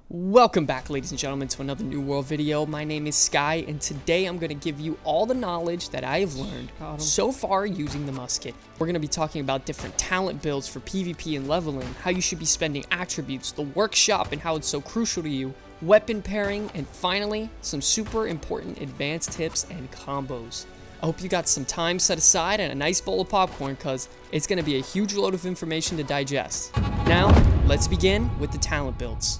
Welcome back, ladies and gentlemen, to another New World video. My name is Sky, and today I'm going to give you all the knowledge that I have learned so far using the musket. We're going to be talking about different talent builds for PvP and leveling, how you should be spending attributes, the workshop and how it's so crucial to you, weapon pairing, and finally, some super important advanced tips and combos. I hope you got some time set aside and a nice bowl of popcorn because it's going to be a huge load of information to digest. Now, let's begin with the talent builds.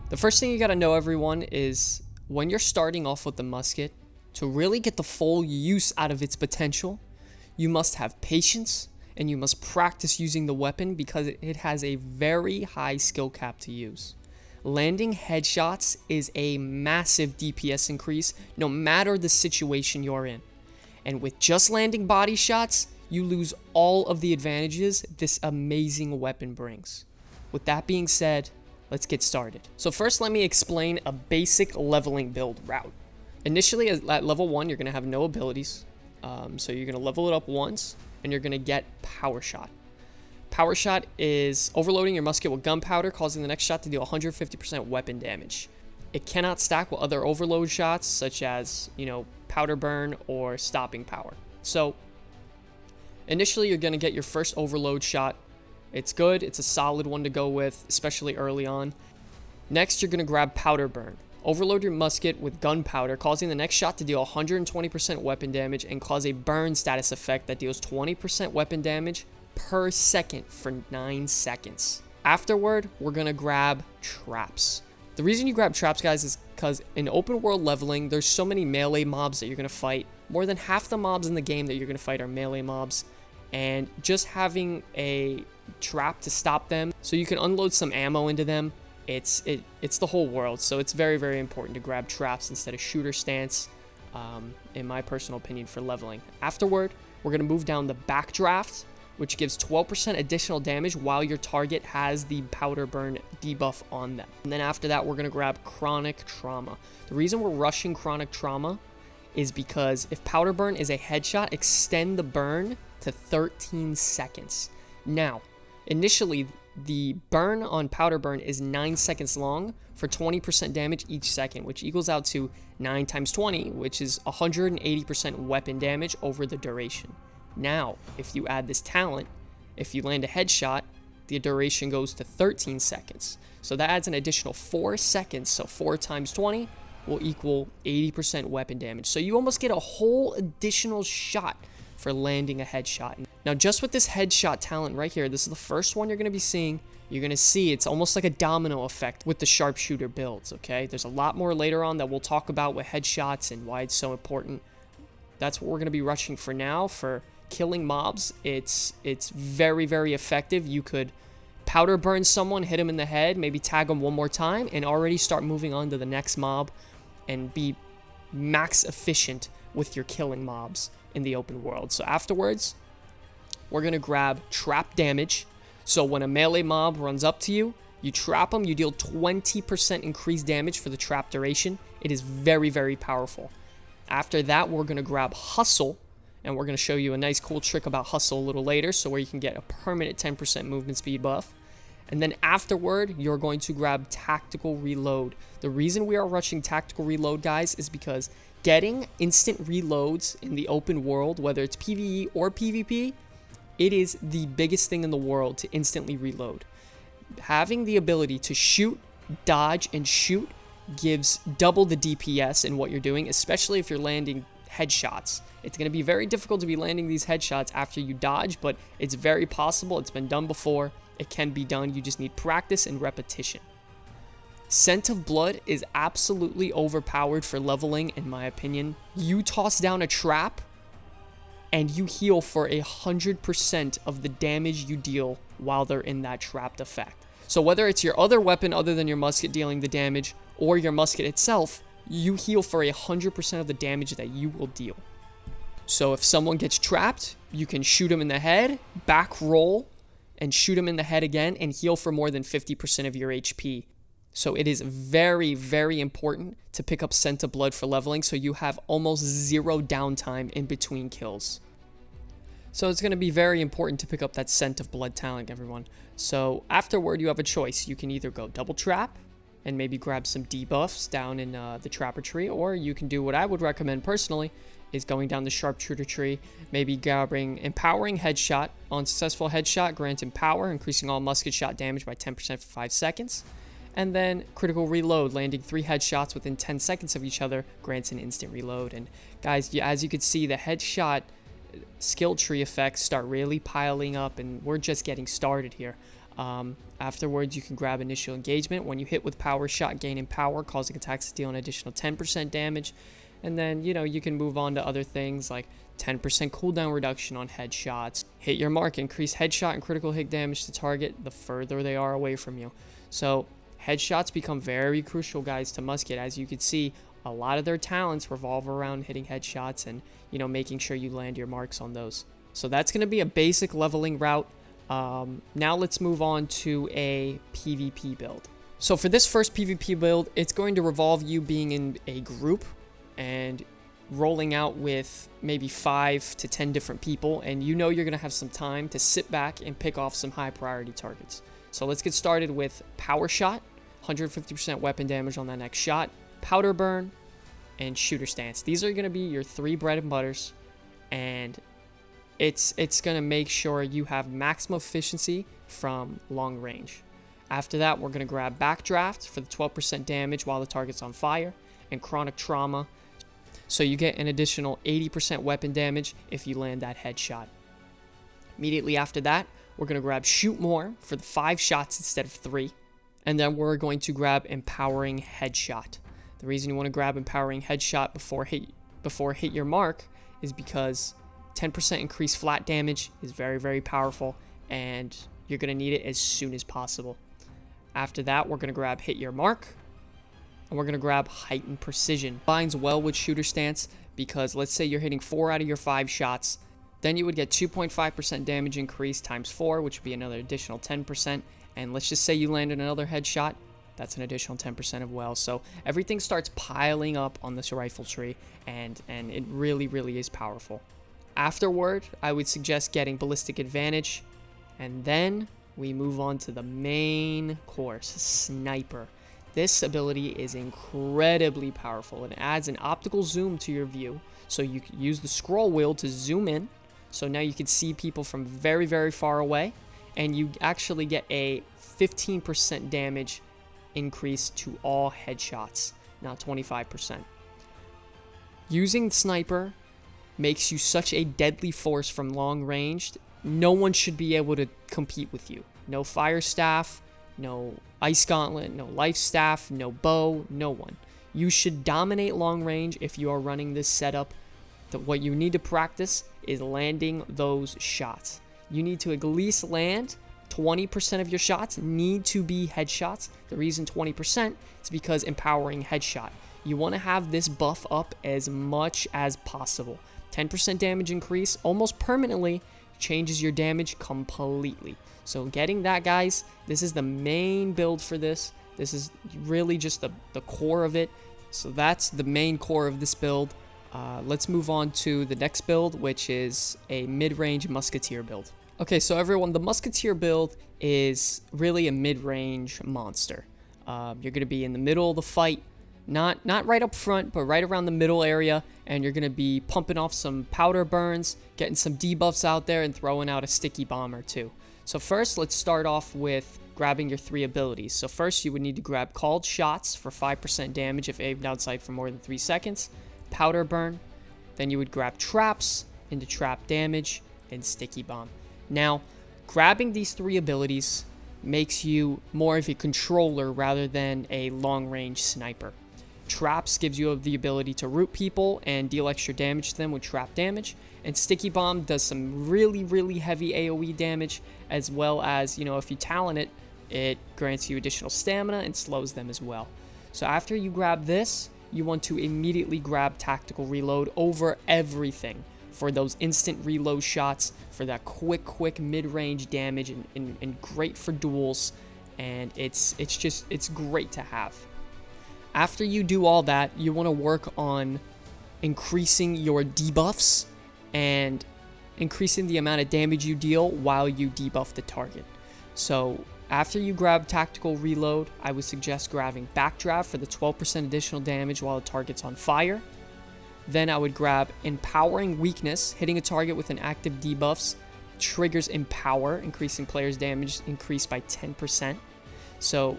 The first thing you gotta know, everyone, is when you're starting off with the musket, to really get the full use out of its potential, you must have patience and you must practice using the weapon because it has a very high skill cap to use. Landing headshots is a massive DPS increase no matter the situation you're in. And with just landing body shots, you lose all of the advantages this amazing weapon brings. With that being said, let's get started. So first, let me explain a basic leveling build route. Initially, at level 1, you're going to have no abilities. So you're going to level it up once, and you're going to get Power Shot. Power Shot is overloading your musket with gunpowder, causing the next shot to deal 150% weapon damage. It cannot stack with other overload shots, such as, Powder Burn or Stopping Power. So initially, you're going to get your first overload shot. It's good, it's a solid one to go with, especially early on. Next, you're going to grab Powder Burn. Overload your musket with gunpowder, causing the next shot to deal 120% weapon damage and cause a burn status effect that deals 20% weapon damage per second for 9 seconds. Afterward, we're going to grab Traps. The reason you grab Traps, guys, is because in open world leveling, there's so many melee mobs that you're going to fight. More than half the mobs in the game that you're going to fight are melee mobs. And just having a trap to stop them so you can unload some ammo into them, it's the whole world. So it's very, very important to grab traps instead of shooter stance, in my personal opinion, for leveling. Afterward, we're going to move down the Backdraft, which gives 12% additional damage while your target has the Powder Burn debuff on them. And then after that, we're going to grab Chronic Trauma. The reason we're rushing Chronic Trauma is because if Powder Burn is a headshot, extend the burn to 13 seconds. Now, initially, the burn on Powder Burn is 9 seconds long for 20% damage each second, which equals out to 9 times 20, which is 180% weapon damage over the duration. Now, if you add this talent, if you land a headshot, the duration goes to 13 seconds. So that adds an additional 4 seconds, so 4 times 20 will equal 80% weapon damage. So you almost get a whole additional shot for landing a headshot. Now, just with this headshot talent right here, this is the first one you're going to be seeing. You're going to see it's almost like a domino effect with the sharpshooter builds, okay? There's a lot more later on that we'll talk about with headshots and why it's so important. That's what we're going to be rushing for now. For killing mobs, it's very, very effective. You could powder burn someone, hit him in the head, maybe tag him one more time, and already start moving on to the next mob and be max efficient with your killing mobs in the open world. So afterwards, we're going to grab Trap Damage. So when a melee mob runs up to you, you trap them, you deal 20% increased damage for the trap duration. It is very, very powerful. After that, we're going to grab Hustle, and we're going to show you a nice cool trick about Hustle a little later, so where you can get a permanent 10% movement speed buff. And then afterward, you're going to grab Tactical Reload. The reason we are rushing Tactical Reload, guys, is because getting instant reloads in the open world, whether it's PvE or PvP, it is the biggest thing in the world to instantly reload. Having the ability to shoot, dodge, and shoot gives double the DPS in what you're doing, especially if you're landing headshots. It's going to be very difficult to be landing these headshots after you dodge, but it's very possible. It's been done before. It can be done. You just need practice and repetition. Scent of Blood is absolutely overpowered for leveling, in my opinion. You toss down a trap, and you heal for 100% of the damage you deal while they're in that trapped effect. So whether it's your other weapon other than your musket dealing the damage, or your musket itself, you heal for 100% of the damage that you will deal. So if someone gets trapped, you can shoot them in the head, back roll, and shoot them in the head again, and heal for more than 50% of your HP. So it is very, very important to pick up Scent of Blood for leveling so you have almost zero downtime in between kills. So it's going to be very important to pick up that Scent of Blood talent, everyone. So afterward, you have a choice. You can either go double trap, and maybe grab some debuffs down in the trapper tree, or you can do what I would recommend personally, is going down the sharpshooter tree, maybe grabbing empowering headshot. On successful headshot, grant empower, increasing all musket shot damage by 10% for 5 seconds. And then critical reload, landing 3 headshots within 10 seconds of each other, grants an instant reload. And guys, as you can see, the headshot skill tree effects start really piling up, and we're just getting started here. Afterwards, you can grab initial engagement. When you hit with power shot, gain in power, causing attacks to deal an additional 10% damage. And then, you can move on to other things like 10% cooldown reduction on headshots. Hit your mark, increase headshot and critical hit damage to target the further they are away from you. So headshots become very crucial, guys, to Musket. As you can see, a lot of their talents revolve around hitting headshots and, making sure you land your marks on those. So that's going to be a basic leveling route. Now let's move on to a PvP build. So for this first PvP build, it's going to revolve you being in a group and rolling out with maybe 5 to 10 different people, and you're going to have some time to sit back and pick off some high priority targets. So let's get started with power shot, 150% weapon damage on that next shot, powder burn, and shooter stance. These are going to be your 3 bread and butters, and it's going to make sure you have maximum efficiency from long range. After that, we're going to grab backdraft for the 12% damage while the target's on fire, and chronic trauma, so you get an additional 80% weapon damage if you land that headshot. Immediately after that, we're going to grab shoot more for the 5 shots instead of 3, and then we're going to grab empowering headshot. The reason you want to grab empowering headshot before hit your mark is because 10% increased flat damage is very, very powerful, and you're going to need it as soon as possible. After that, we're going to grab hit your mark, and we're going to grab heightened precision. Binds well with shooter stance because let's say you're hitting 4 out of your 5 shots, then you would get 2.5% damage increase times 4, which would be another additional 10. And let's just say you landed another headshot, that's an additional 10% as well. So everything starts piling up on this rifle tree, and it really, really is powerful. Afterward, I would suggest getting ballistic advantage, and then we move on to the main course, sniper. This ability is incredibly powerful. It adds an optical zoom to your view, so you can use the scroll wheel to zoom in. So now you can see people from very, very far away, and you actually get a 15% damage increase to all headshots, not 25%. Using sniper makes you such a deadly force from long range. No one should be able to compete with you. No fire staff, no ice gauntlet, no life staff, no bow, no one. You should dominate long range if you are running this setup. What you need to practice is landing those shots. You need to at least land 20% of your shots need to be headshots. The reason 20% is because empowering headshot. You want to have this buff up as much as possible. 10% damage increase almost permanently changes your damage completely. So getting that, guys, this is the main build for this. This is really just the core of it. So that's the main core of this build. Let's move on to the next build, which is a mid-range Musketeer build. Okay, so everyone, the Musketeer build is really a mid-range monster. You're going to be in the middle of the fight, not right up front, but right around the middle area, and you're going to be pumping off some powder burns, getting some debuffs out there, and throwing out a sticky bomb or two. So first, let's start off with grabbing your 3 abilities. So first, you would need to grab Called Shots for 5% damage if aimed outside for more than 3 seconds, Powder Burn, then you would grab Traps into trap damage, and Sticky Bomb. Now, grabbing these 3 abilities makes you more of a controller rather than a long-range sniper. Traps gives you the ability to root people and deal extra damage to them with trap damage, and Sticky Bomb does some really, really heavy AoE damage, as well as, if you talent it, it grants you additional stamina and slows them as well. So after you grab this, you want to immediately grab Tactical Reload over everything for those instant reload shots, for that quick mid-range damage, and great for duels, and it's great to have. After you do all that, you want to work on increasing your debuffs and increasing the amount of damage you deal while you debuff the target. So After you grab Tactical Reload, I would suggest grabbing Backdraft for the 12% additional damage while the target's on fire. Then I would grab Empowering Weakness. Hitting a target with an active debuffs triggers Empower, increasing players' damage increased by 10%. So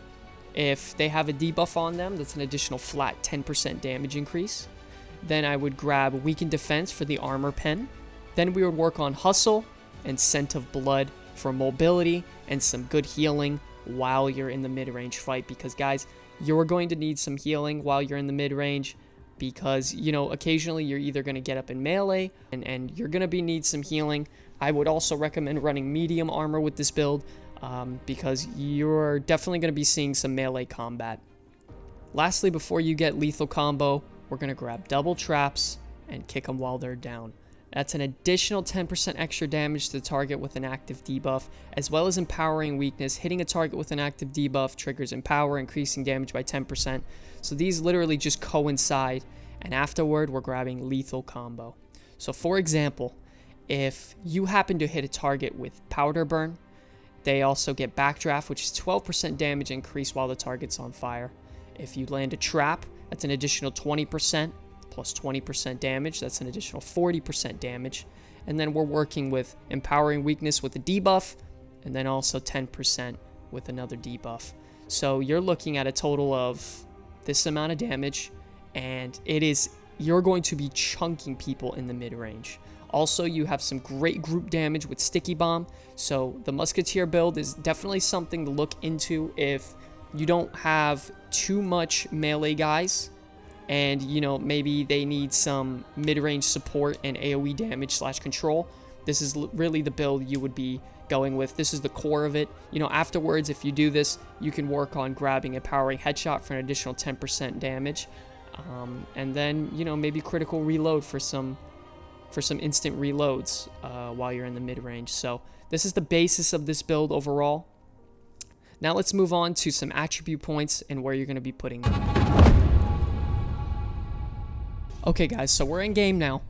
if they have a debuff on them, that's an additional flat 10% damage increase. Then I would grab Weaken Defense for the Armor Pen. Then we would work on Hustle and Scent of Blood for mobility and some good healing while you're in the mid-range fight, because guys, you're going to need some healing while you're in the mid-range, because, you know, occasionally you're either going to get up in melee and you're going to need some healing. I would also recommend running medium armor with this build because you're definitely going to be seeing some melee combat. Lastly, before you get lethal combo, we're going to grab double traps and kick them while they're down. That's an additional 10% extra damage to the target with an active debuff, as well as Empowering Weakness. Hitting a target with an active debuff triggers Empower, increasing damage by 10%. So these literally just coincide, and afterward we're grabbing Lethal Combo. So for example, if you happen to hit a target with Powder Burn, they also get Backdraft, which is 12% damage increase while the target's on fire. If you land a trap, that's an additional 20%. Plus 20% damage, that's an additional 40% damage. And then we're working with Empowering Weakness with a debuff, and then also 10% with another debuff. So you're looking at a total of this amount of damage, and you're going to be chunking people in the mid-range. Also, you have some great group damage with Sticky Bomb, so the Musketeer build is definitely something to look into if you don't have too much melee guys, and, you know, maybe they need some mid-range support and AoE damage / control. This is really the build you would be going with. This is the core of it. You know, afterwards, if you do this, you can work on grabbing Empowering Headshot for an additional 10% damage. And then, you know, maybe Critical Reload for some instant reloads while you're in the mid-range. So this is the basis of this build overall. Now let's move on to some attribute points and where you're going to be putting them. Okay guys, so we're in game now.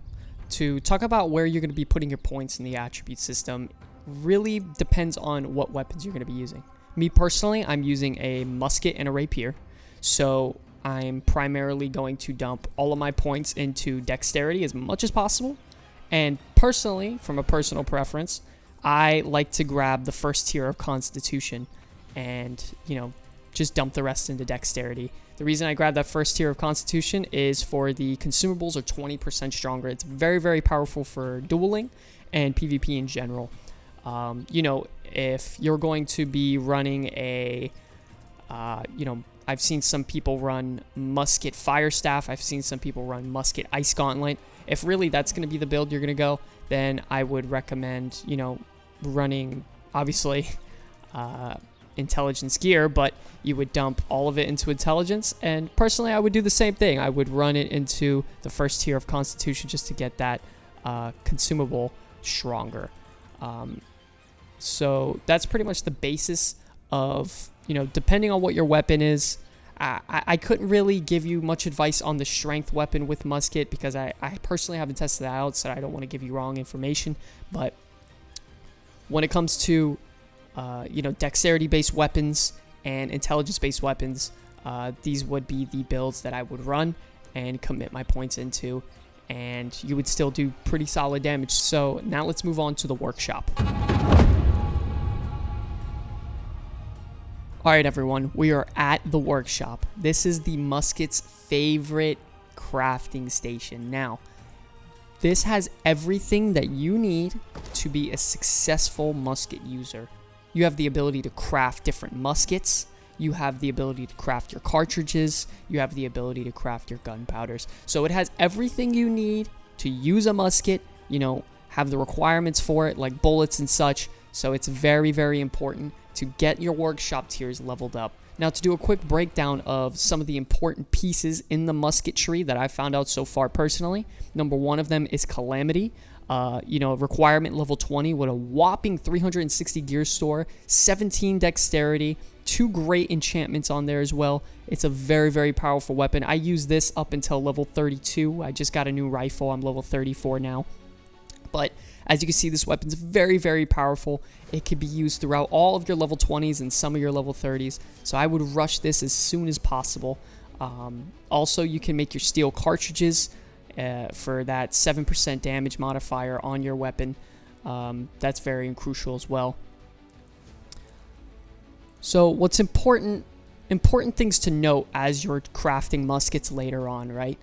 To talk about where you're going to be putting your points in the attribute system really depends on what weapons you're going to be using. Me personally, I'm using a musket and a rapier, so I'm primarily going to dump all of my points into dexterity as much as possible. And personally, from a personal preference, I like to grab the first tier of Constitution and, you know, just dump the rest into dexterity. The reason I grabbed that first tier of Constitution is for the consumables are 20% stronger. It's very, very powerful for dueling and PvP in general. You know, if you're going to be running a, you know, I've seen some people run Musket Fire Staff. I've seen some people run Musket Ice Gauntlet. If really that's going to be the build you're going to go, then I would recommend, you know, running, obviously, intelligence gear, but you would dump all of it into intelligence, and personally I would do the same thing. I would run it into the first tier of Constitution just to get that consumable stronger. So that's pretty much the basis of, you know, depending on what your weapon is. I couldn't really give you much advice on the strength weapon with musket because I personally haven't tested that out, so I don't want to give you wrong information. But when it comes to you know, dexterity-based weapons and intelligence-based weapons, these would be the builds that I would run and commit my points into, and you would still do pretty solid damage. So now let's move on to the workshop. Alright everyone, we are at the workshop. This is the musket's favorite crafting station. Now, this has everything that you need to be a successful musket user. You have the ability to craft different muskets. You have the ability to craft your cartridges. You have the ability to craft your gunpowders. So it has everything you need to use a musket, you know, have the requirements for it, like bullets and such. So it's very, very important to get your workshop tiers leveled up. Now, to do a quick breakdown of some of the important pieces in the musket tree that I found out so far personally, number one of them is Calamity. You know, requirement level 20 with a whopping 360 gear store, 17 dexterity, 2 great enchantments on there as well. It's a very, very powerful weapon. I use this up until level 32. I just got a new rifle. I'm level 34 now. But as you can see, this weapon's very, very powerful. It can be used throughout all of your level 20s and some of your level 30s. So I would rush this as soon as possible. Also, you can make your steel cartridges for that 7% damage modifier on your weapon. That's very crucial as well. So what's important things to note as you're crafting muskets later on, right?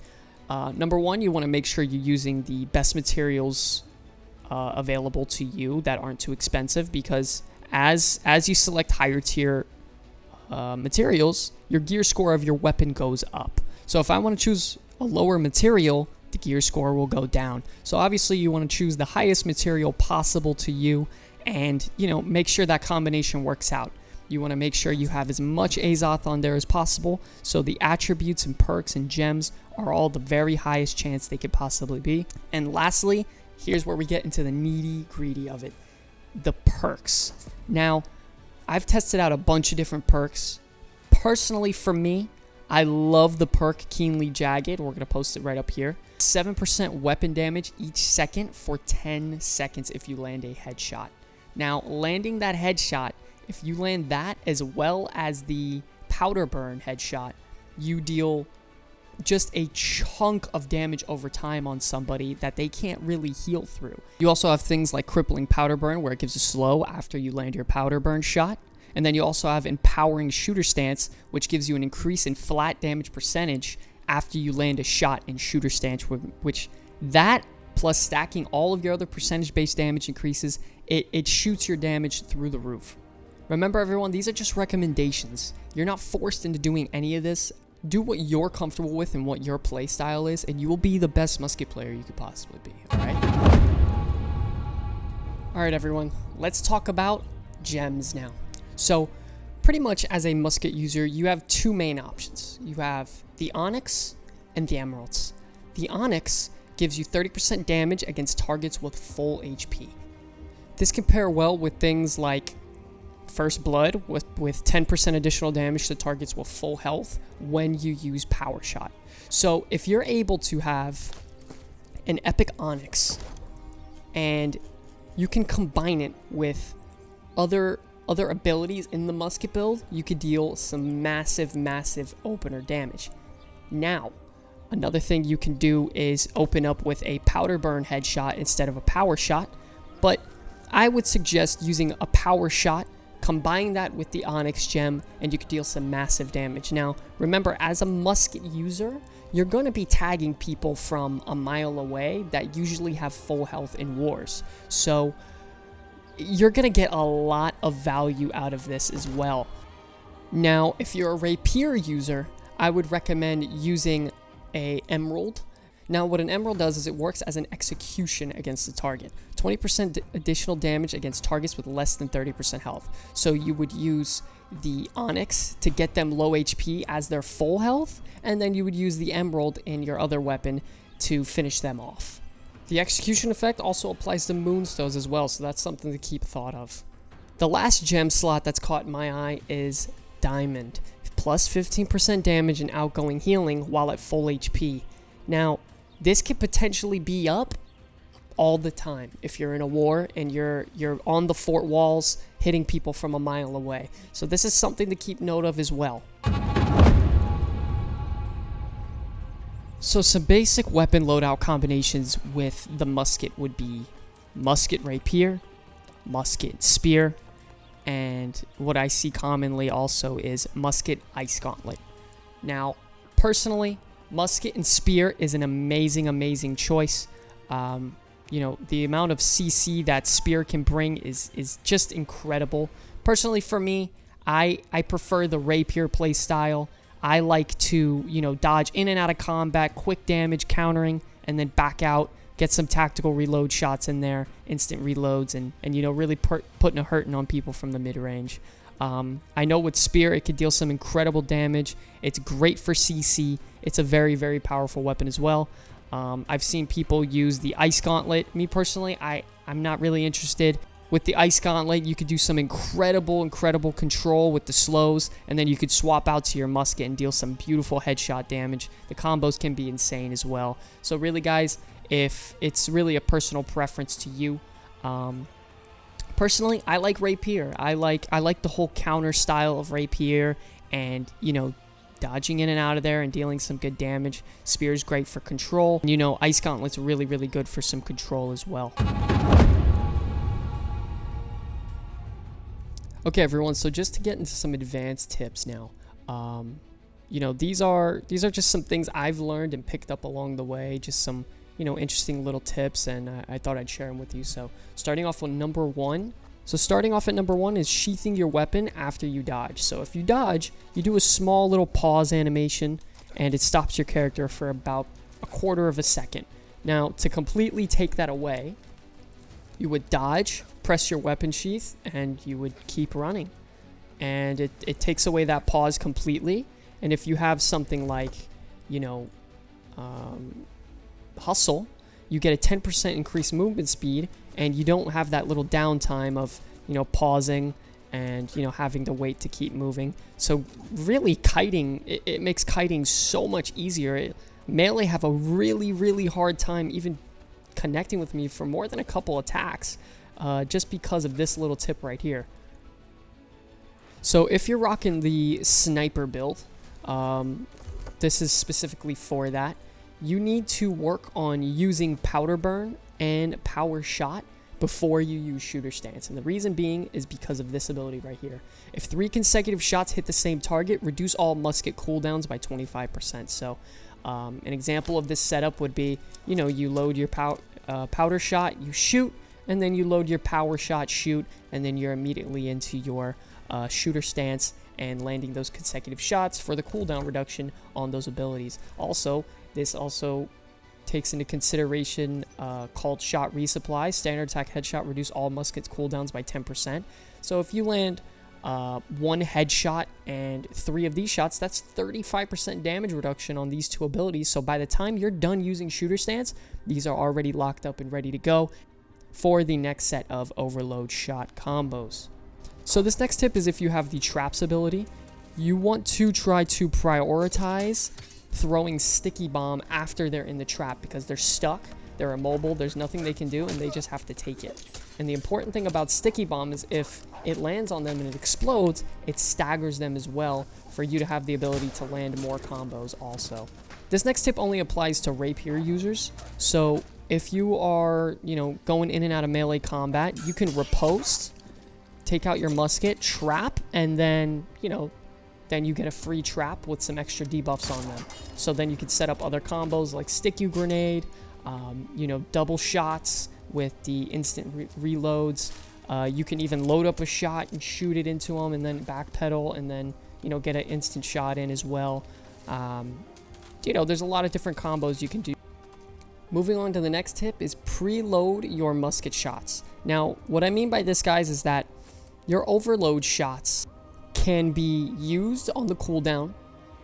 Number one, you want to make sure you're using the best materials available to you that aren't too expensive, because as you select higher tier materials, your gear score of your weapon goes up. So if I want to choose a lower material, the gear score will go down. So obviously you want to choose the highest material possible to you, and make sure that combination works out. You want to make sure you have as much Azoth on there as possible, so the attributes and perks and gems are all the very highest chance they could possibly be. And lastly, here's where we get into the nitty-gritty of it, the perks. Now, I've tested out a bunch of different perks. Personally, for me, I love the perk Keenly Jagged. We're going to post it right up here. 7% weapon damage each second for 10 seconds if you land a headshot. Now, landing that headshot, if you land that as well as the powder burn headshot, you deal just a chunk of damage over time on somebody that they can't really heal through. You also have things like crippling powder burn, where it gives a slow after you land your powder burn shot. And then you also have empowering shooter stance, which gives you an increase in flat damage percentage after you land a shot in shooter stance, which that plus stacking all of your other percentage-based damage increases, it shoots your damage through the roof. Remember, everyone, these are just recommendations. You're not forced into doing any of this. Do what you're comfortable with and what your play style is, and you will be the best musket player you could possibly be, alright? Alright, everyone, let's talk about gems now. So, pretty much as a musket user, you have two main options. You have the Onyx and the Emeralds. The Onyx gives you 30% damage against targets with full HP. This can pair well with things like First Blood with 10% additional damage to targets with full health when you use Power Shot. So if you're able to have an Epic Onyx and you can combine it with other abilities in the musket build, you could deal some massive opener damage. Now, another thing you can do is open up with a powder burn headshot instead of a power shot, but I would suggest using a power shot, combine that with the Onyx gem, and you could deal some massive damage. Now, remember, as a musket user, you're going to be tagging people from a mile away that usually have full health in wars. So you're going to get a lot of value out of this as well. Now, if you're a rapier user, I would recommend using a emerald. Now, what an emerald does is it works as an execution against the target. 20% additional damage against targets with less than 30% health. So you would use the Onyx to get them low HP as their full health, and then you would use the emerald in your other weapon to finish them off. The execution effect also applies to moonstones as well, so that's something to keep thought of. The last gem slot that's caught my eye is Diamond, plus 15% damage and outgoing healing while at full HP. Now, this could potentially be up all the time if you're in a war and you're on the fort walls hitting people from a mile away. So this is something to keep note of as well. So some basic weapon loadout combinations with the musket would be musket rapier, musket spear, and what I see commonly also is musket ice gauntlet. Now, personally, musket and spear is an amazing choice. The amount of CC that spear can bring is just incredible. Personally, for me, I prefer the rapier play style. I like to, dodge in and out of combat, quick damage, countering, and then back out, get some tactical reload shots in there, instant reloads, and really putting a hurting on people from the mid-range. I know with Spear, it could deal some incredible damage. It's great for CC. It's a very powerful weapon as well. I've seen people use the Ice Gauntlet. Me personally, I'm not really interested. With the Ice Gauntlet, you could do some incredible control with the slows, and then you could swap out to your musket and deal some beautiful headshot damage. The combos can be insane as well. So really, guys, if it's really a personal preference to you. Personally, I like rapier. I like the whole counter style of rapier, and you know, dodging in and out of there and dealing some good damage. Spear is great for control. You know, Ice Gauntlet's really, really good for some control as well. Okay, everyone, so just to get into some advanced tips now. You know, these are just some things I've learned and picked up along the way, just some, you know, interesting little tips, and I thought I'd share them with you. So starting off with number one. So starting off at number one is sheathing your weapon after you dodge. So if you dodge, you do a small little pause animation, and it stops your character for about a quarter of a second. Now, to completely take that away, you would dodge, press your weapon sheath, and you would keep running. And it takes away that pause completely. And if you have something like, you know, hustle, you get a 10% increased movement speed, and you don't have that little downtime of, you know, pausing and, you know, having to wait to keep moving. So really, kiting, it makes kiting so much easier. Melee have a really, really hard time even connecting with me for more than a couple attacks, just because of this little tip right here. So if you're rocking the sniper build, this is specifically for that. You need to work on using powder burn and power shot before you use shooter stance. And the reason being is because of this ability right here. If 3 consecutive shots hit the same target, reduce all musket cooldowns by 25%. So an example of this setup would be, you know, you load your powder shot, you shoot, and then you load your power shot, shoot, and then you're immediately into your shooter stance and landing those consecutive shots for the cooldown reduction on those abilities. Also, this also takes into consideration called shot resupply. Standard attack headshot reduce all muskets cooldowns by 10%. So if you land 1 headshot and 3 of these shots, that's 35% damage reduction on these 2 abilities. So by the time you're done using shooter stance, these are already locked up and ready to go for the next set of overload shot combos. So this next tip is if you have the traps ability, you want to try to prioritize throwing sticky bomb after they're in the trap, because they're stuck, they're immobile, there's nothing they can do, and they just have to take it. And the important thing about sticky bomb is if it lands on them and it explodes, it staggers them as well for you to have the ability to land more combos also. This next tip only applies to rapier users. So if you are, you know, going in and out of melee combat, you can riposte, take out your musket, trap, and then, you know, then you get a free trap with some extra debuffs on them. So then you can set up other combos like stick you grenade, you know, double shots with the instant reloads. You can even load up a shot and shoot it into them and then backpedal and then, you know, get an instant shot in as well. You know, there's a lot of different combos you can do. Moving on to the next tip is preload your musket shots. Now, what I mean by this, guys, is that your overload shots can be used on the cooldown,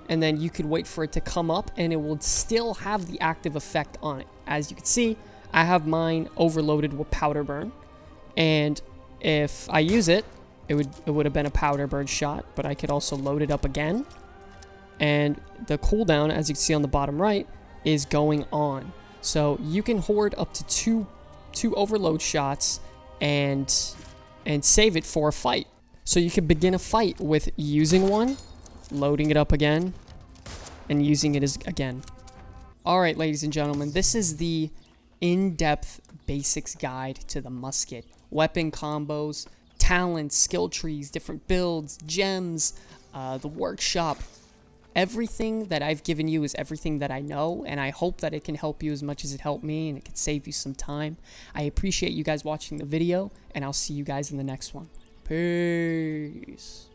and then you could wait for it to come up and it will still have the active effect on it. As you can see, I have mine overloaded with powder burn, and if I use it, it would have been a powder burn shot, but I could also load it up again, and the cooldown, as you can see on the bottom right, is going on. So you can hoard up to two overload shots and save it for a fight. So you can begin a fight with using one, loading it up again, and using it again. Alright, ladies and gentlemen, this is the in-depth basics guide to the musket. Weapon combos, talents, skill trees, different builds, gems, the workshop. Everything that I've given you is everything that I know, and I hope that it can help you as much as it helped me, and it can save you some time. I appreciate you guys watching the video, and I'll see you guys in the next one. Peace.